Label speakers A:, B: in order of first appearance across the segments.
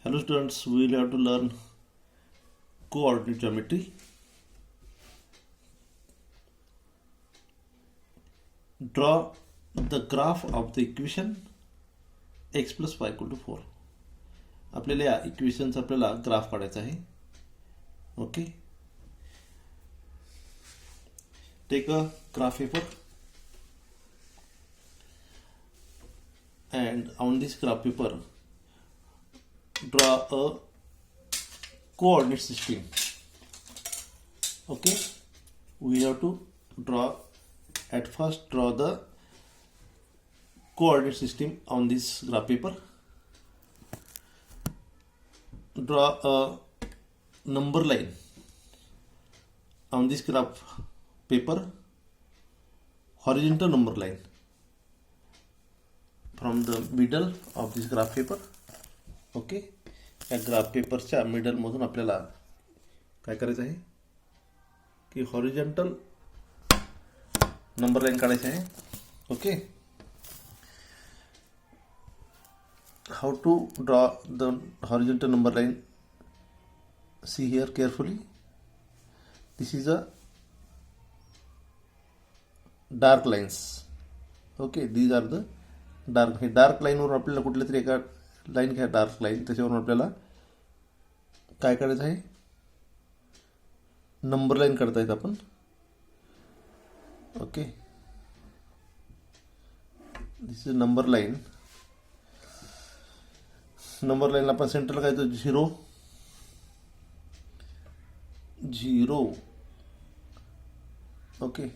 A: Hello students, we will have to learn coordinate geometry. Draw the graph of the equation x plus y equal to 4. आपल्याला या इक्वेशनचा आपल्याला graph काढायचा आहे. Okay, take a graph paper and on this graph paper draw a coordinate system. Okay, we have to draw the coordinate system on this graph paper. Draw a number line on this graph paper, horizontal number line from the middle of this graph paper. Okay, या graph पेपरच्या middle मधून आपल्याला काय करायचं आहे की horizontal number line काढायची आहे. Okay, how to draw the horizontal number line? See here carefully. This is a dark lines. Okay, these are the dark. हे डार्क लाईनवरून आपल्याला कुठल्या तरी एका लाईन घ्या, डार्क लाईन, त्याच्यावरून आपल्याला काय काढायचं आहे? नंबर लाईन काढता येत आपण. Okay, this is number line. Number लाईनला आपण सेंटरला काय देतो? 0 0. ओके,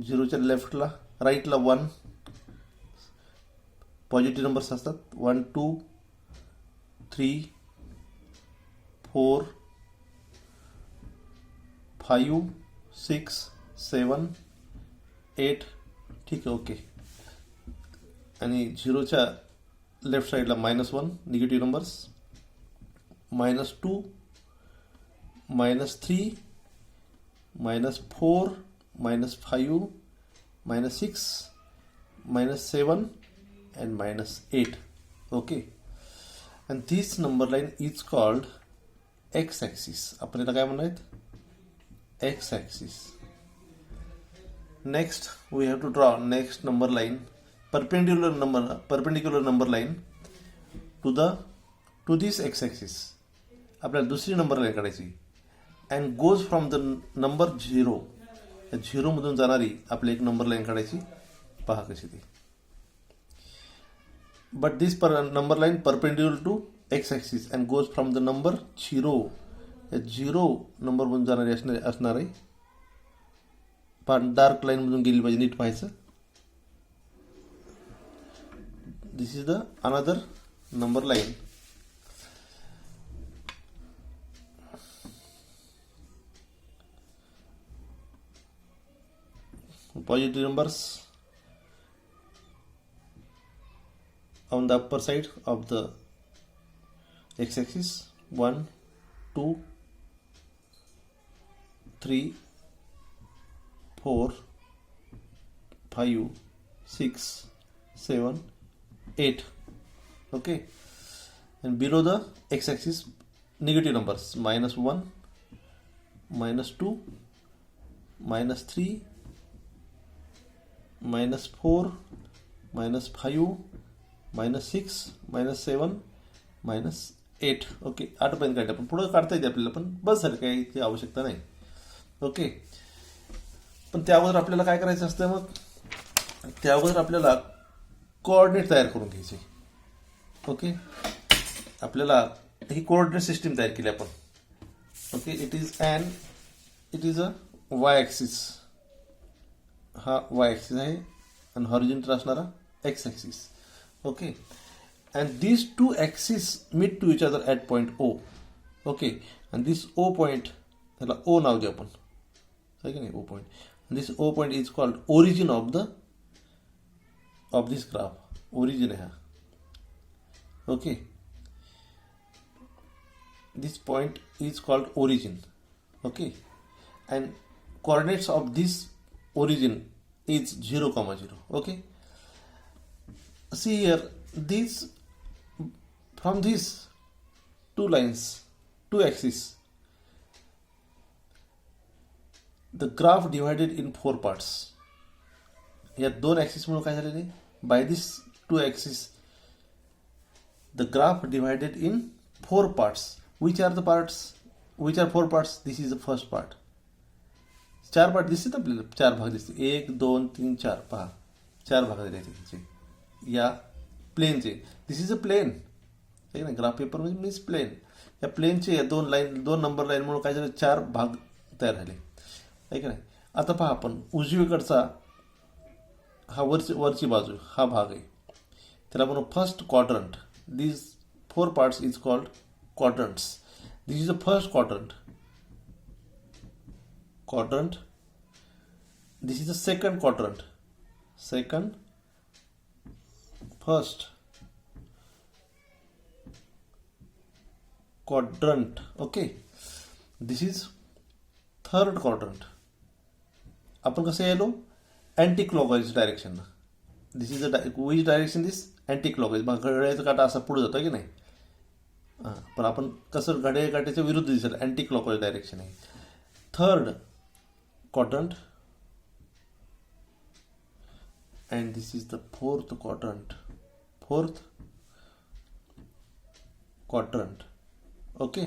A: 0च्या लेफ्टला, राईटला 1. पॉझिटिव्ह नंबर्स असतात. 1 2 3 4 5 6 7 8. ठीक आहे. ओके, आणि 0च्या लेफ्ट साईडला -1 negative numbers, -2 -3 -4 -5 -6 -7 and -8. Okay, and this number line is called x-axis. आपण याला काय म्हणूयात? x-axis. Next we have to draw next number line, perpendicular number line to this x-axis. आपल्याला दुसरी नंबर लाईन काढायची and goes from the number 0. 0 मधून जाणारी आपली एक नंबर लाईन काढायची. पहा कशी ती. But this number line perpendicular to x-axis and goes from the number 0. 0 number मधून जाणारी असणार आहे. पण डार्क लाईन मधून गेली पाहिजे, नीट पाहायचं. This is the another number line. Positive numbers on the upper side of the x-axis. 1 2 3 4 5 6 7 8. Okay, and below the x-axis negative numbers, -1 -2 -3 -4 -5 -6 -7 -8. Okay, 8 पर्यंत काढले आपण. पुढे काढता येते आपल्याला, पण बस झालं, काही इतकी आवश्यकता नाही. ओके, पण त्या अगोदर आपल्याला काय करायचं असतं? मग त्या अगोदर आपल्याला कोऑर्डिनेट तयार करून घ्यायचे. ओके, आपल्याला ही कोऑर्डिनेट सिस्टीम तयार केली आपण. Okay, it is a Y axis. हा वाय ॲक्सिस आहे आणि हॉरिझॉन्टल असणारा x axis. Okay, and these two axes meet to each other at point O. Okay, and this O point, त्याला O नाव देऊ आपण, आहे की नाही? O point, and this O point is called origin of this graph. Origin आहे हा. Okay, this point is called origin. Okay, and coordinates of this origin is 0, 0. Okay, see here, this from this two lines, two axes. The graph divided in four parts. या दोन axis मुळे काय झालेले, by this to axis the graph divided in four parts. Which are the parts? Which are four parts? This is the first part. चार part दिसतात आपल्याला, चार भाग दिसते, 1 2 3 4. पहा, चार भाग दिले त्याचे या प्लेनचे. दिस इज अ प्लेन, आहे ना. ग्राफ पेपर म्हणजे मीन्स प्लेन. या प्लेनचे या दोन लाईन, दोन नंबर लाईनमुळे काय झालं, चार भाग तयार झाले, आहे का नाही. आता पहा, आपण उजवीकडचा हा वरची बाजू, हा भाग आहे, त्याला म्हणू first quadrant. These four parts is called quadrants. This is the first quadrant. This is the second quadrant. First quadrant. Okay. This is third quadrant. आपण कसं यायलो, anti clockwise direction. This is which direction this, anti clockwise. मग घड्याळाचा काटा असा पुढे जातो की नाही. हां, पण आपण कसं घड्याळ काट्याच्या विरुद्ध दिसेल, अँटी क्लॉकवाईज डायरेक्शन आहे. Third quadrant and this is the fourth quadrant. Okay.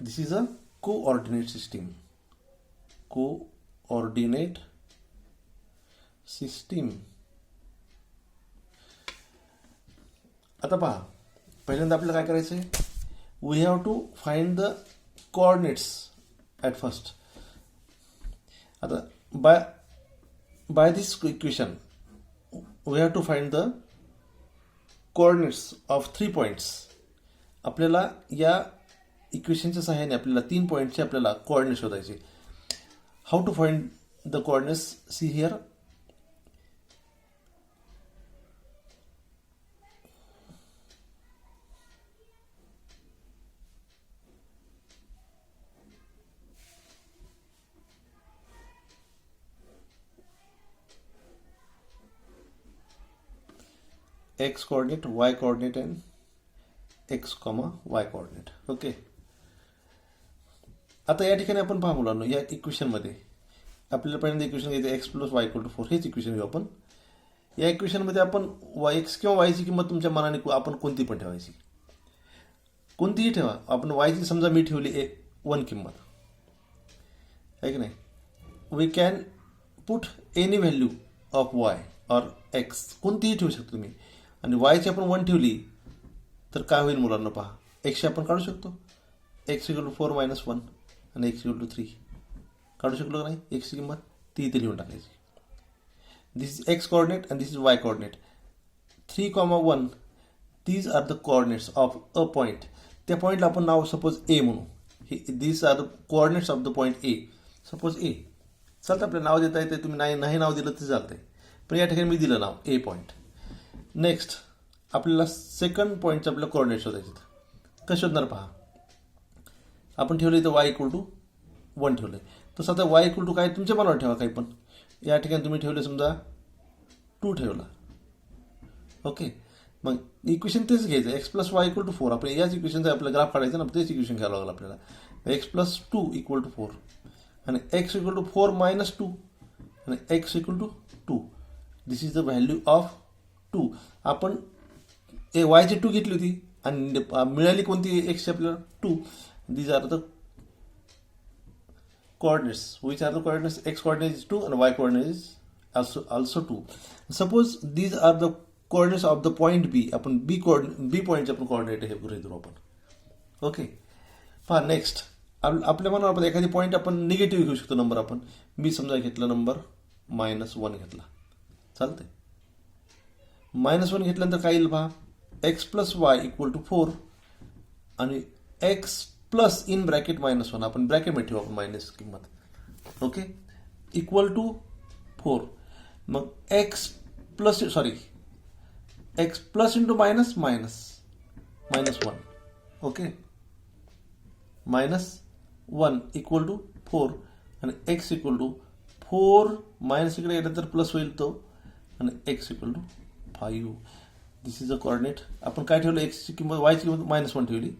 A: This is a coordinate system. आता पहा, पहिल्यांदा आपल्याला काय करायचं आहे, we have to find the coordinates at first. आता by this equation we have to find the coordinates of 3 points. आपल्याला या इक्वेशनच्या सहाय्याने आपल्याला 3 पॉईंटचे आपल्याला कोऑर्डिनेट शोधायचे. How to find the coordinates, see here. X coordinate, y coordinate and x comma y coordinate. Okay. आता या ठिकाणी आपण पहा मुलांनो, या इक्वेशनमध्ये आपल्याला पहिल्यांदा इक्वेशन घ्यायचं, x plus y equal to 4. हेच इक्वेशन घेऊ आपण. या इक्वेशनमध्ये आपण एक्स किंवा वायची किंमत तुमच्या मनाने आपण कोणती पण ठेवायची, कोणतीही ठेवा. आपण वायची समजा मी ठेवली 1 किंमत, आहे की नाही. We can put any value of y or x, कोणतीही ठेवू शकतो तुम्ही. आणि वायची आपण 1 ठेवली तर काय होईल मुलांना पहा, एक्सची आपण काढू शकतो. एक्स इक्वल टू 4 - 1 आणि एक्स इक्वल टू 3 काढू शकलो नाही. एक्सची किंमत ती इथे लिहून टाकायची. This is X coordinate and this is Y coordinate. 3, 1 these are the coordinates of a point. त्या पॉईंटला आपण नाव सपोज ए म्हणू. These are the coordinates of the point A. Suppose A चालतं, आपलं नाव देता येते. तुम्ही नाही नाव दिलं तर चालतंय, पण या ठिकाणी मी दिलं नाव ए पॉईंट. नेक्स्ट आपल्याला सेकंड पॉईंटचं आपल्याला कोऑर्डिनेट शोधायचे. कसं शोधणार पहा, आपण ठेवलं इथं वाय इक्वल टू 1 ठेवलं आहे. तसं आता वाय इक्वल टू काय तुमच्या मनावर ठेवा काही पण. या ठिकाणी तुम्ही ठेवले समजा 2 ठेवला. ओके. मग इक्वेशन तेच घ्यायचं, x plus y equal to 4. आपण याच इक्वेशनचं आपलं ग्राफ काढायचं ना, तेच इक्वेशन घ्यावं लागलं आपल्याला. एक्स प्लस 2 इक्वल टू 4 आणि एक्स इक्वल टू 4 - 2 आणि x equal to 2. This is the value of 2. आपण वायची 2 घेतली होती आणि मिळाली कोणती, एक्सची आपल्याला 2. These are the coordinates. Which are the coordinates? X coordinate is 2 and y coordinate is also 2. Suppose these are the coordinates of the point B. आपण B पॉईंटचे आपण कोऑर्डिनेट हे गृहीत धरू आपण. ओके. पहा नेक्स्ट आपल्या मनावर आपण एखादी पॉईंट आपण निगेटिव्ह घेऊ शकतो नंबर. आपण मी समजा घेतला नंबर -1 घेतला, चालतंय. -1 घेतल्यानंतर काय येईल पहा, x plus y equal to 4 आणि एक्स प्लस इन ब्रॅकेट -1. आपण ब्रॅकेटमध्ये ठेवू आपण मायनस किंमत. ओके. Equal to 4. मग x plus into minus -1. Okay. -1 equal to 4 आणि एक्स इक्वल टू 4 मायनस इकडे गेलं तर प्लस होईल तो आणि x equal to 5. This is a coordinate. आपण काय ठेवलं, एक्सची किंमत वायची किंमत -1 ठेवली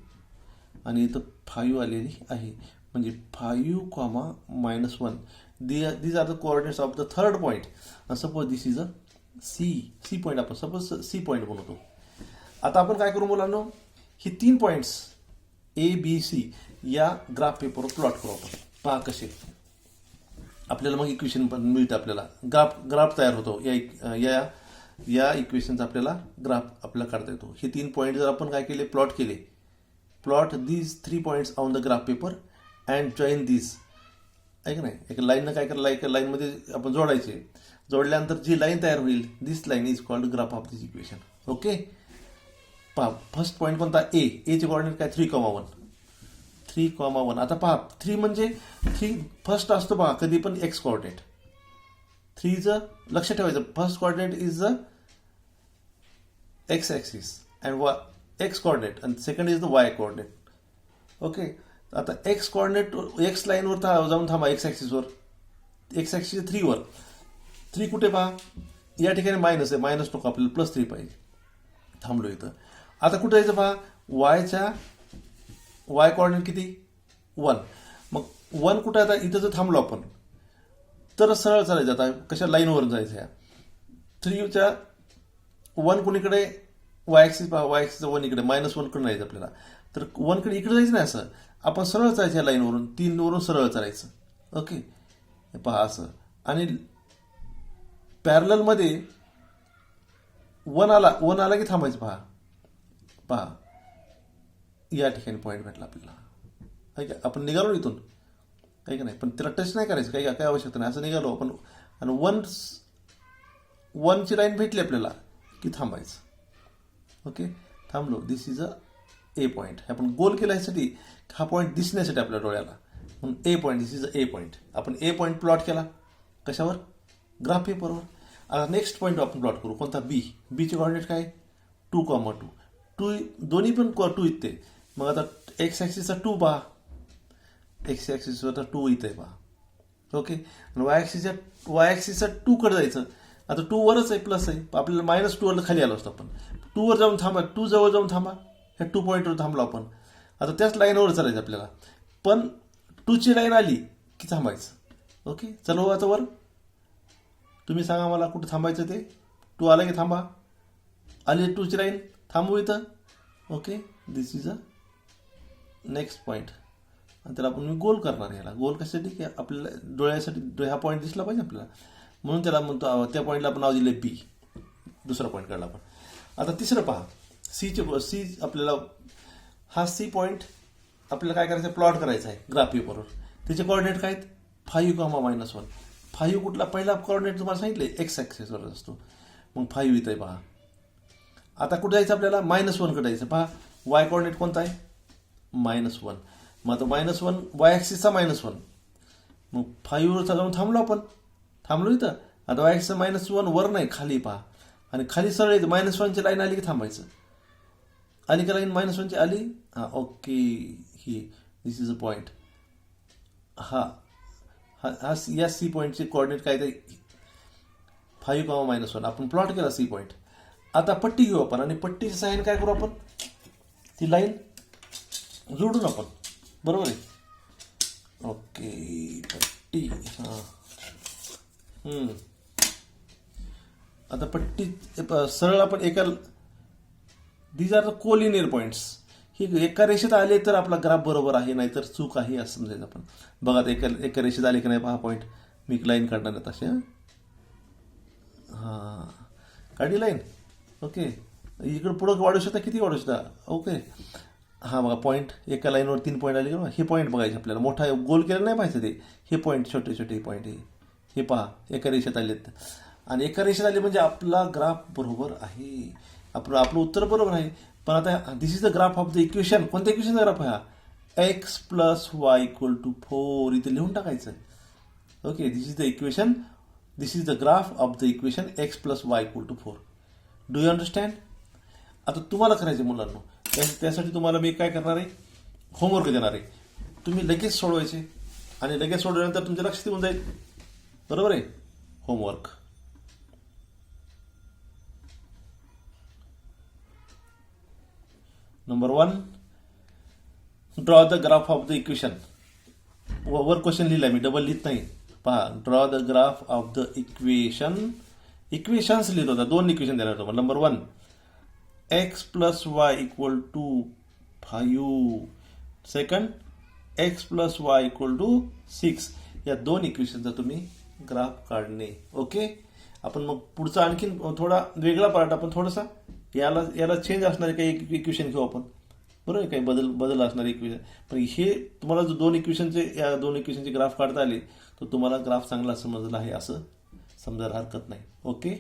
A: आणि इथं 5 आलेली आहे. म्हणजे 5, -1 are the coordinates of the third point. Suppose this is a C point. आपण सपोज सी पॉईंट बनवतो. आता आपण काय करू मुलांनो, ही 3 पॉईंट्स ABC या ग्राफ पेपरवर प्लॉट करू आपण. पहा कसे आपल्याला मग इक्वेशन पण मिळतं. आपल्याला ग्राफ तयार होतो. या इक्वेशनचा आपल्याला ग्राफ आपल्याला काढता येतो. हे 3 पॉईंट जर आपण काय केले, प्लॉट केले, plot these 3 points on the graph paper and join this. ऐक नाही, एक लाईननं काय करायला, एका लाईनमध्ये आपण जोडायचे. जोडल्यानंतर जी लाईन तयार होईल, this line is called graph of this equation. Okay. पहा फर्स्ट पॉईंट कोणता, एचे कोऑर्डिनेट काय 3,1. 3,1. आता पहा 3 म्हणजे 3 फर्स्ट असतो. पहा कधी पण एक्स कोऑर्डिनेट. 3चं लक्ष ठेवायचं, first coordinate is the X axis and X coordinate and second is the Y coordinate. Okay. आता एक्स कोऑर्डिनेट एक्स लाईनवर जाऊन थांबा, एक्स ॲक्सिसवर. एक्स ॲक्सिस 3वर. 3 कुठे पहा, या ठिकाणी मायनस आहे, मायनस नको आपल्याला, +3 पाहिजे. थांबलो इथं. आता कुठे जायचं पहा, वाय कोऑर्डिनेट किती, 1. मग 1 कुठे, आता इथं जर थांबलो आपण तर सरळ चालायचं. आता कशा लाईनवरून जायचं. ह्या 3च्या 1 कुणीकडे, वाय ॲक्सिस पहा, वाय ॲक्सिसचा 1 इकडे, -1 कडे जायचं आपल्याला. तर 1 कडे इकडे जायचं नाही, असं आपण सरळ चालायचं. या लाईनवरून 3 वरून सरळ चालायचं. ओके. पहा असं. आणि पॅरललमध्ये 1 आला की थांबायचं. पहा या ठिकाणी पॉईंट भेटला आपल्याला. आहे का, आपण निघालो इथून, काही का नाही, पण त्याला टच नाही करायचं, काही आवश्यकता नाही. असं निघालो आपण आणि 1ची लाईन भेटली आपल्याला की थांबायचं. ओके. थांबलो. दिस इज अ ए पॉईंट. आपण गोल केला ह्यासाठी, हा पॉईंट दिसण्यासाठी आपल्या डोळ्याला, म्हणून A point, this is a A point. आपण ए पॉईंट प्लॉट केला कशावर, ग्राफ पेपरवर. आता नेक्स्ट पॉईंट आपण प्लॉट करू, कोणता, बीचे कोऑर्डिनेट काय, 2,2. 2 दोन्ही पण 2 इथे. मग आता एक्स ॲक्सिसचा 2 पहा, एक्स ॲक्सिसवर 2 इथे पहा. ओके. आणि वाय ॲक्सिसचा 2 कडे जायचं. आता 2 वरच आहे, प्लस आहे, आपल्याला -2 खाली आलो असतो आपण. 2 वर जाऊन थांबा, 2 जवळ जाऊन थांबा, ह्या 2 पॉईंटवर थांबलो आपण. आता त्याच लाईनवर चालायचं आपल्याला, पण 2ची लाईन आली की थांबायचं. ओके. चलो आता वर, तुम्ही सांगा मला कुठं थांबायचं ते. 2 आला की थांबा, आली 2ची लाईन, थांबू इथं. Okay. This is a next point. आणि त्याला आपण गोल करणार. याला गोल कशासाठी, की आपल्याला डोळ्यासाठी हा पॉईंट दिसला पाहिजे आपल्याला, म्हणून त्याला म्हणतो, त्या पॉईंटला आपण नाव दिलं बी. दुसरा पॉईंट काढला आपण. आता तिसरं पहा, सी आपल्याला, हा सी पॉईंट आपल्याला काय करायचं आहे, प्लॉट करायचा आहे ग्राफ पेपरवर. त्याचे कोऑर्डिनेट काय आहेत, 5, -1. 5 कुठला, पहिला कोऑर्डिनेट तुम्हाला सांगितले एक्स ॲक्सिसवर असतो. मग 5 इथं आहे पहा. आता कुठे जायचं आपल्याला, -1 कडे जायचं. पहा वाय कोऑर्डिनेट कोणता आहे, -1. मग आता -1 वाय ॲक्सिसचा -1. मग 5 वरचा जाऊन थांबलो आपण, थांबलो इथं. आता वाय ॲक्सिसचा -1 वर नाही, खाली पहा. आणि खाली सरळ यायचं, -1ची लाईन आली की थांबायचं. आली का लाईन, -1ची आली. हां, okay. He this is a point. या सी पॉईंटचे कोऑर्डिनेट काय ते 5, -1. आपण प्लॉट केला सी पॉईंट. आता पट्टी घेऊ आपण आणि पट्टीच्या साहाय्याने काय करू आपण, ती लाईन जोडून आपण, बरोबर आहे. ओके. पट्टी. हां. आता पट्टी सरळ आपण these are the collinear points. ही एका रेषेत आले तर आपला ग्राफ बरोबर आहे, नाहीतर चूक आहे असं समजायचं आपण. बघा आता एका रेषेत आले की नाही पहा पॉईंट. मी एक लाईन काढणार आहे तशी. हां, काढली लाईन. ओके. इकडं पुढं वाढू शकता, किती वाढू शकता. ओके. हां बघा, पॉईंट एका लाईनवर 3 पॉईंट आले का. हे पॉईंट बघायचे आपल्याला, मोठा गोल केला नाही पाहिजे ते. हे पॉईंट छोटे छोटे पॉईंट हे पहा एका रेषेत आलेत. आणि एका रेषेत आले म्हणजे आपला ग्राफ बरोबर आहे, आपलं उत्तर बरोबर आहे. पण आता this is the graph of the equation. कोणत्या इक्वेशनचा ग्राफ आहे हा, x + y = 4. इथे लिहून टाकायचं. Okay. This is the equation, this is the graph of the equation x + y = 4. Do you understand. आता तुम्हाला करायचं मुलांनो, त्यासाठी तुम्हाला मी काय करणार आहे, होमवर्क देणार आहे. तुम्ही लगेच सोडवायचे आणि लगेच सोडल्यानंतर तुमच्या लक्षात येऊन जाईल, बरोबर आहे. Homework. Number 1, draw the graph of the equation. वर क्वेश्चन लिहिलाय मी, डबल लिहित नाही. पहा, draw the graph of the equation. Equations लिहित होता, 2 इक्वेशन देणार होतो. Number 1, x plus y equal to 5. Second, x plus y equal to 6. या 2 इक्वेशनचा तुम्ही ग्राफ काढणे. ओके. आपण मग पुढचा आणखीन थोडा वेगळा पार्ट आपण थोडासा याला चेंज असणारे काही इक्वेशन घेऊ आपण. बरोबर, काही बदल असणारे इक्वेशन. पण हे तुम्हाला जो 2 इक्वेशनचे ग्राफ काढता आले तर तुम्हाला ग्राफ चांगला समजला आहे असं समजायला हरकत नाही. ओके.